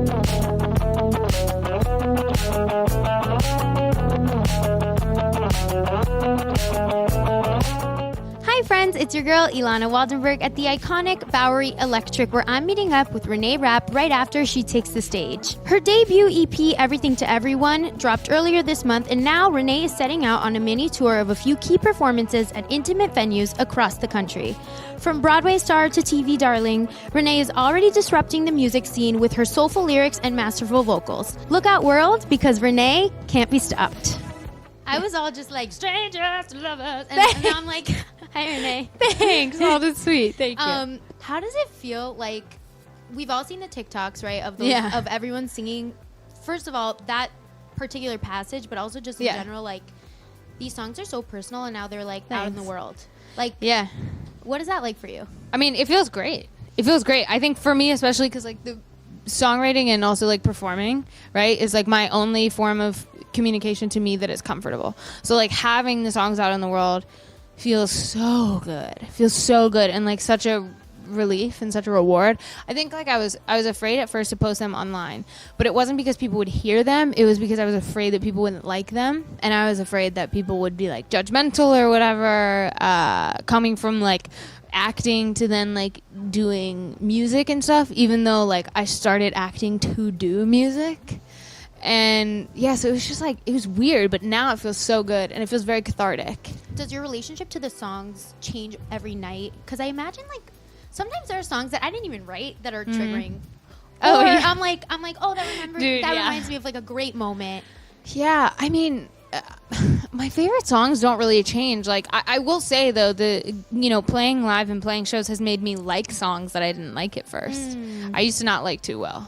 Hi friends, it's your girl Ilana Woldenberg at the iconic Bowery Electric, where I'm meeting up with Reneé Rapp right after she takes the stage. Her debut EP, Everything to Everyone, dropped earlier this month, and now Reneé is setting out on a mini tour of a few key performances at intimate venues across the country. From Broadway star to TV darling, Reneé is already disrupting the music scene with her soulful lyrics and masterful vocals. Look out world, because Reneé can't be stopped. I was all just like, strangers to lovers, and now I'm like, hi Reneé. Thanks. Oh, that's sweet. Thank you. How does it feel like, we've all seen the TikToks, right, of those, of everyone singing, first of all, that particular passage, but also just in general, like, these songs are so personal, and now they're, like, out in the world. Like, what is that like for you? I mean, it feels great. It feels great. I think for me, especially because, like, the songwriting and also, like, performing, right, is, like, my only form of communication to me that is comfortable. So, like, having the songs out in the world feels so good. Feels so good, and, like, such a relief and such a reward. I think, like, I was afraid at first to post them online, but it wasn't because people would hear them. It was because I was afraid that people wouldn't like them, and I was afraid that people would be, like, judgmental or whatever, coming from, like, acting to then, like, doing music and stuff, even though, like, I started acting to do music. And so it was just like, it was weird, but now it feels so good, and it feels very cathartic. Does your relationship to the songs change every night? Because I imagine, like, sometimes there are songs that I didn't even write that are triggering. Oh, or yeah. I'm like, oh, that reminds me of, like, a great moment. Yeah, I mean, my favorite songs don't really change. Like, I will say, though, playing live and playing shows has made me like songs that I didn't like at first. I used to not like too well.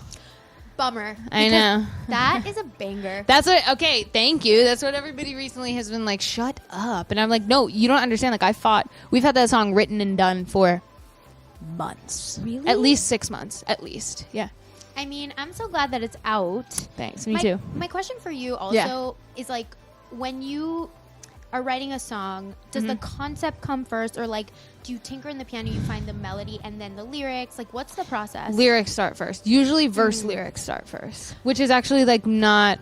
Bummer. I know. That is a banger. Okay, thank you. That's what everybody recently has been like, shut up. And I'm like, no, you don't understand. Like, we've had that song written and done for months. Really? At least 6 months. At least. Yeah. I mean, I'm so glad that it's out. Thanks. Me too. My question for you also is, like, when you are writing a song, does the concept come first, or, like, do you tinker in the piano, you find the melody, and then the lyrics? Like, what's the process? Lyrics start first. Usually verse lyrics start first, which is actually, like, not...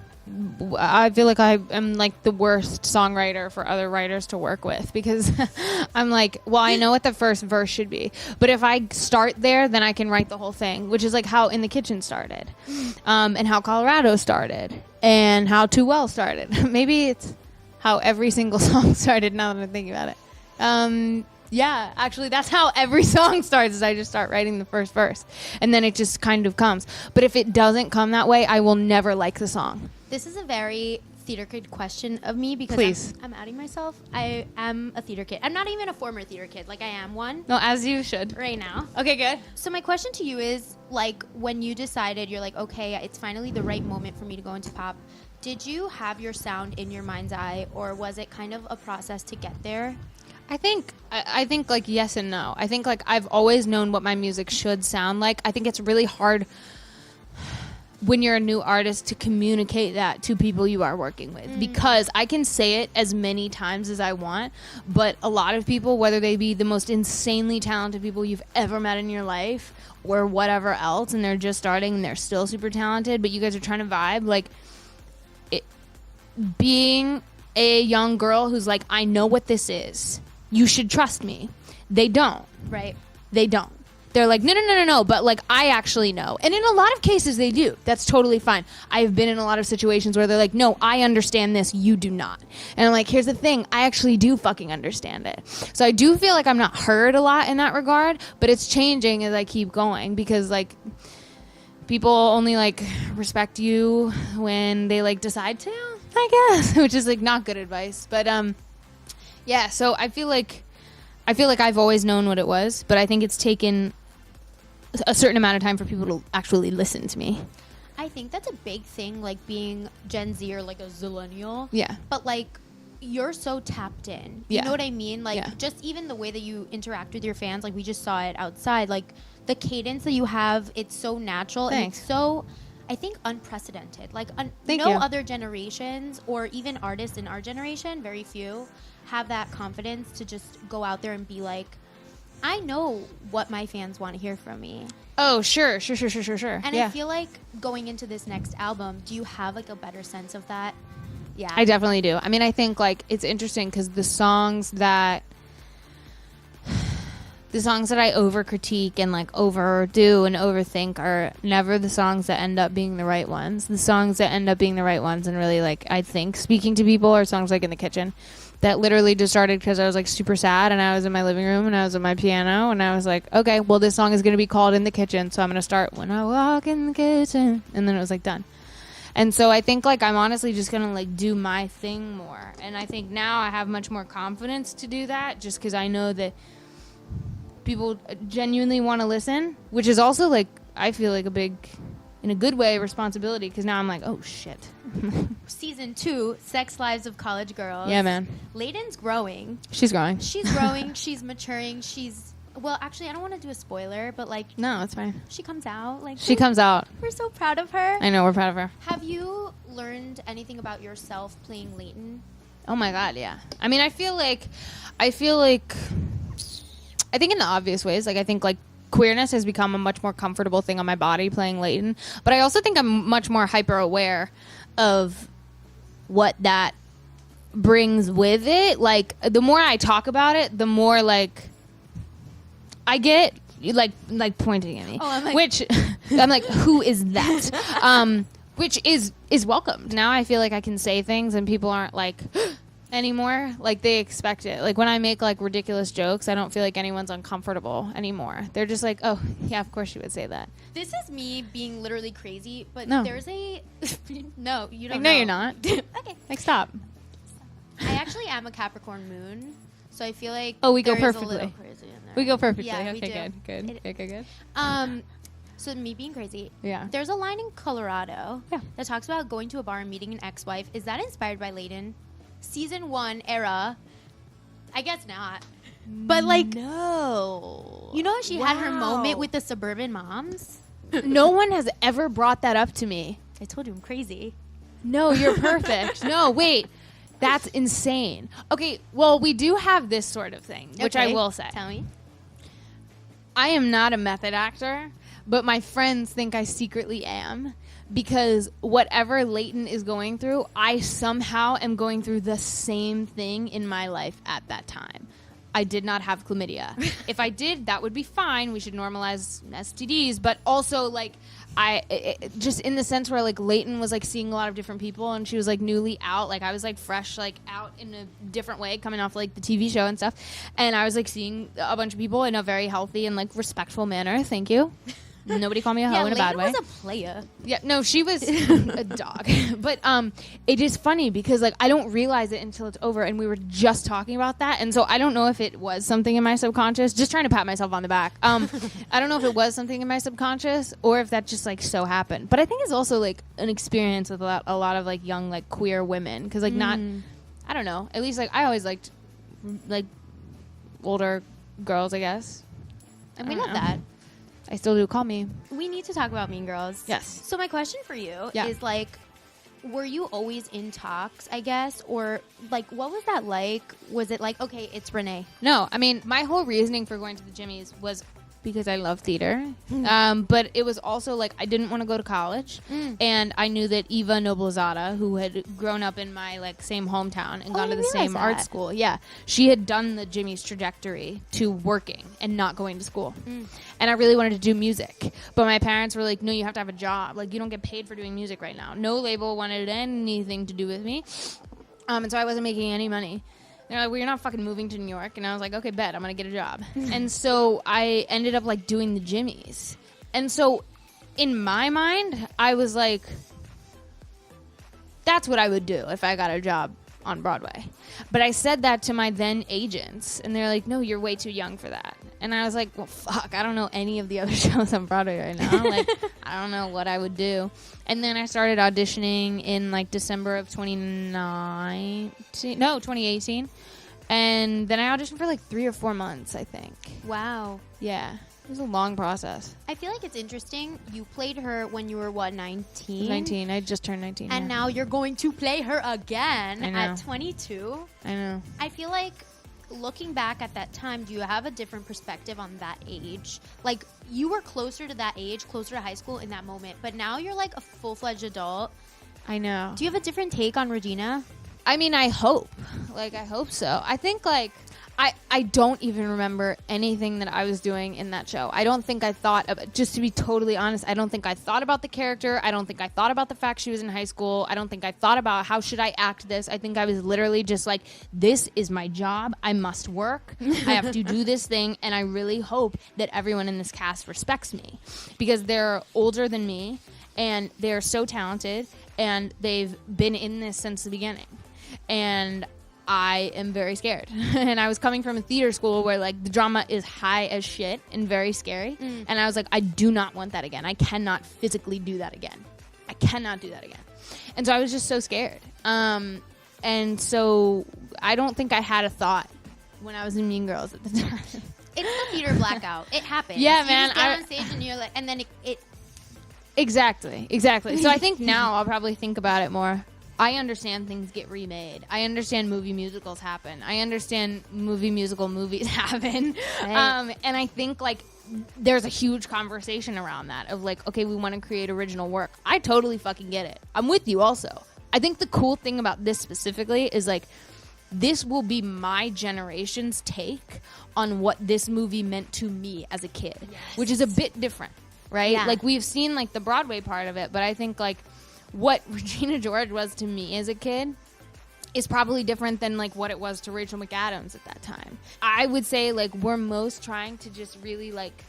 I feel like I am, like, the worst songwriter for other writers to work with, because I'm like, well, I know what the first verse should be, but if I start there, then I can write the whole thing, which is, like, how In the Kitchen started, and how Colorado started, and how Too Well started. Maybe it's how every single song started, now that I'm thinking about it. Yeah, actually, that's how every song starts, is I just start writing the first verse, and then it just kind of comes. But if it doesn't come that way, I will never like the song. This is a very theater kid question of me, because I'm outing myself. I am a theater kid. I'm not even a former theater kid. Like, I am one. No, as you should. Right now. Okay, good. So my question to you is, like, when you decided, you're like, okay, it's finally the right moment for me to go into pop, did you have your sound in your mind's eye, or was it kind of a process to get there? I think like, yes and no. I think, like, I've always known what my music should sound like. I think it's really hard when you're a new artist to communicate that to people you are working with, because I can say it as many times as I want, but a lot of people, whether they be the most insanely talented people you've ever met in your life or whatever else, and they're just starting and they're still super talented, but you guys are trying to vibe, like, being a young girl who's like, I know what this is, you should trust me. They don't. Right. They don't. They're like, no, but, like, I actually know. And in a lot of cases, they do. That's totally fine. I've been in a lot of situations where they're like, no, I understand this, you do not. And I'm like, here's the thing, I actually do fucking understand it. So I do feel like I'm not heard a lot in that regard, but it's changing as I keep going, because, like, people only, like, respect you when they, like, decide to, I guess, which is, like, not good advice. But, yeah, so I feel like I've always known what it was, but I think it's taken a certain amount of time for people to actually listen to me. I think that's a big thing, like, being Gen Z or, like, a zillennial. Yeah. But, like, you're so tapped in. You know what I mean? Like, just even the way that you interact with your fans, like, we just saw it outside. Like, the cadence that you have, it's so natural. Thanks. And it's so, I think, unprecedented. Like, other generations, or even artists in our generation, very few, have that confidence to just go out there and be like, I know what my fans want to hear from me. Oh, sure. And yeah. I feel like going into this next album, do you have like a better sense of that? Yeah. I definitely do. I mean, I think like it's interesting because the songs that I over critique and like overdo and overthink are never the songs that end up being the right ones. The songs that end up being the right ones and really like, I think, speaking to people are songs like In the Kitchen that literally just started because I was like super sad and I was in my living room and I was at my piano and I was like, okay, well, this song is going to be called In the Kitchen, so I'm going to start When I Walk in the Kitchen, and then it was like done. And so I think like I'm honestly just going to like do my thing more, and I think now I have much more confidence to do that just because I know that people genuinely want to listen, which is also like I feel like a big, in a good way, responsibility because now I'm like, oh shit. Season 2, Sex Lives of College Girls. Yeah, man. Layden's growing. She's growing. She's growing. She's maturing. Well, actually, I don't want to do a spoiler, but like, no, it's fine. she comes out. Like, She comes out. We're so proud of her. I know, we're proud of her. Have you learned anything about yourself playing Layden? Oh my god, yeah. I mean, I feel like I think in the obvious ways, like I think like queerness has become a much more comfortable thing on my body playing Layden, but I also think I'm much more hyper aware of what that brings with it. Like the more I talk about it, the more like I get like pointing at me. Oh, I'm like, which I'm like, who is that? Which is welcome. Now I feel like I can say things and people aren't like anymore. Like they expect it. Like when I make like ridiculous jokes, I don't feel like anyone's uncomfortable anymore. They're just like, oh yeah, of course you would say that. This is me being literally crazy, but No. there's a no, you don't Like, know. no, you're not. Okay. Like stop. I actually am a Capricorn moon, so I feel like Oh, we go there is perfectly. a little crazy in there. We go perfectly. Yeah, we okay, do. good. So me being crazy. Yeah. There's a line in Colorado Yeah. that talks about going to a bar and meeting an ex-wife. Is that inspired by Layden? Season 1 era. I guess not. But like, No. you know how she had her Wow. moment with the suburban moms? No one has ever brought that up to me. I told you I'm crazy. No, you're perfect. No, wait. That's insane. Okay, well, we do have this sort of thing, which I Okay, will say. Tell me. I am not a method actor, but my friends think I secretly am because whatever Layton is going through, I somehow am going through the same thing in my life at that time. I did not have chlamydia. If I did, that would be fine. We should normalize STDs, but also like just in the sense where like Layton was like seeing a lot of different people and she was like newly out. Like I was like fresh, like out in a different way coming off like the TV show and stuff. And I was like seeing a bunch of people in a very healthy and like respectful manner. Thank you. Nobody called me a hoe in a bad way. Layden was a player. Yeah, no, she was a dog. But it is funny because like I don't realize it until it's over, and we were just talking about that, and so I don't know if it was something in my subconscious. Just trying to pat myself on the back. I don't know if it was something in my subconscious or if that just like so happened. But I think it's also like an experience with a lot of like young like queer women because like not, I don't know. At least like I always liked like older girls, I guess. And we I don't love know. that. I still do. Call me. We need to talk about Mean Girls. Yes. So my question for you Yeah. is like, were you always in talks, I guess? Or like, what was that like? Was it like, okay, it's Reneé? No, I mean, my whole reasoning for going to the Jimmys was because I love theater. But it was also like I didn't want to go to college. And I knew that Eva Noblezada, who had grown up in my like same hometown and gone to the same art school. Yeah. She had done the Jimmy's trajectory to working and not going to school. And I really wanted to do music. But my parents were like, no, you have to have a job. Like, you don't get paid for doing music right now. No label wanted anything to do with me. And so I wasn't making any money. They're like, well, you're not fucking moving to New York. And I was like, okay, bet. I'm going to get a job. And so I ended up, like, doing the Jimmys. And so in my mind, I was like, that's what I would do if I got a job on Broadway. But I said that to my then agents. And they're like, no, you're way too young for that. And I was like, well, fuck, I don't know any of the other shows on Broadway right now. Like, I don't know what I would do. And then I started auditioning in, like, December of 2018. And then I auditioned for, like, 3 or 4 months, I think. Wow. Yeah. It was a long process. I feel like it's interesting. You played her when you were, what, 19? 19. I just turned 19. And now you're going to play her again I know. at 22. I know. I feel like looking back at that time, do you have a different perspective on that age? Like, you were closer to that age, closer to high school in that moment, but now you're like a full-fledged adult. I know. Do you have a different take on Regina? I mean, I hope. Like, I hope so. I think, like, I don't even remember anything that I was doing in that show. I don't think I thought about, just to be totally honest, I don't think I thought about the character. I don't think I thought about the fact she was in high school. I don't think I thought about how should I act this. I think I was literally just like, this is my job. I must work. I have to do this thing. And I really hope that everyone in this cast respects me because they're older than me and they're so talented and they've been in this since the beginning. And I am very scared. And I was coming from a theater school where, like, the drama is high as shit and very scary. And I was like, I do not want that again. I cannot physically do that again. I cannot do that again. And so I was just so scared. And so I don't think I had a thought when I was in Mean Girls at the time. It's the theater blackout. It happens. Yeah, you man. Just get on stage and you're like, and then it Exactly. So I think now I'll probably think about it more. I understand things get remade. I understand movie musicals happen. I understand movies happen. Right. And I think, like, there's a huge conversation around that of, like, okay, we want to create original work. I totally fucking get it. I'm with you also. I think the cool thing about this specifically is, like, this will be my generation's take on what this movie meant to me as a kid, which is a bit different, right? Yeah. Like, we've seen, like, the Broadway part of it, but I think, like, what Regina George was to me as a kid is probably different than, like, what it was to Rachel McAdams at that time. I would say, like, we're most trying to just really, like,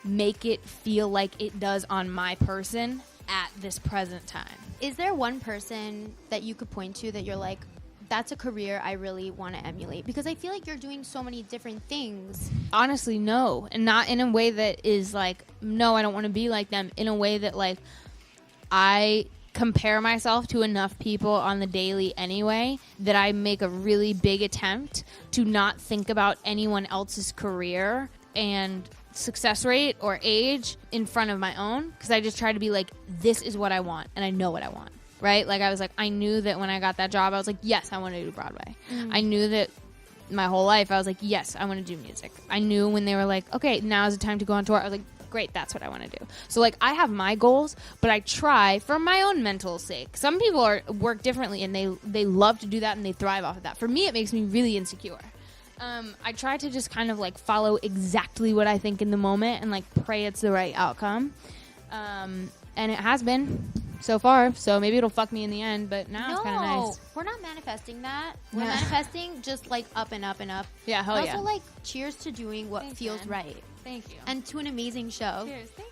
make it feel like it does on my person at this present time. Is there one person that you could point to that you're like, that's a career I really want to emulate? Because I feel like you're doing so many different things. Honestly, no. And not in a way that is, like, no, I don't want to be like them. In a way that, like, I compare myself to enough people on the daily anyway that I make a really big attempt to not think about anyone else's career and success rate or age in front of my own, because I just try to be like, this is what I want and I know what I want, right? Like, I was like, I knew that when I got that job I was like, yes, I want to do Broadway. I knew that my whole life I was like, yes, I want to do music. I knew when they were like, okay, now is the time to go on tour, I was like, great, that's what I want to do. So, like, I have my goals, but I try for my own mental sake. Some people work differently and they love to do that and they thrive off of that. For me, it makes me really insecure. I try to just kind of, like, follow exactly what I think in the moment and, like, pray it's the right outcome. And it has been so far, so maybe it'll fuck me in the end, but now it's kind of nice. We're not manifesting that. We're manifesting just, like, up and up and up. Yeah, hell and yeah. Also, like, cheers to doing what feels right. Thank you. And to an amazing show. Cheers. Thank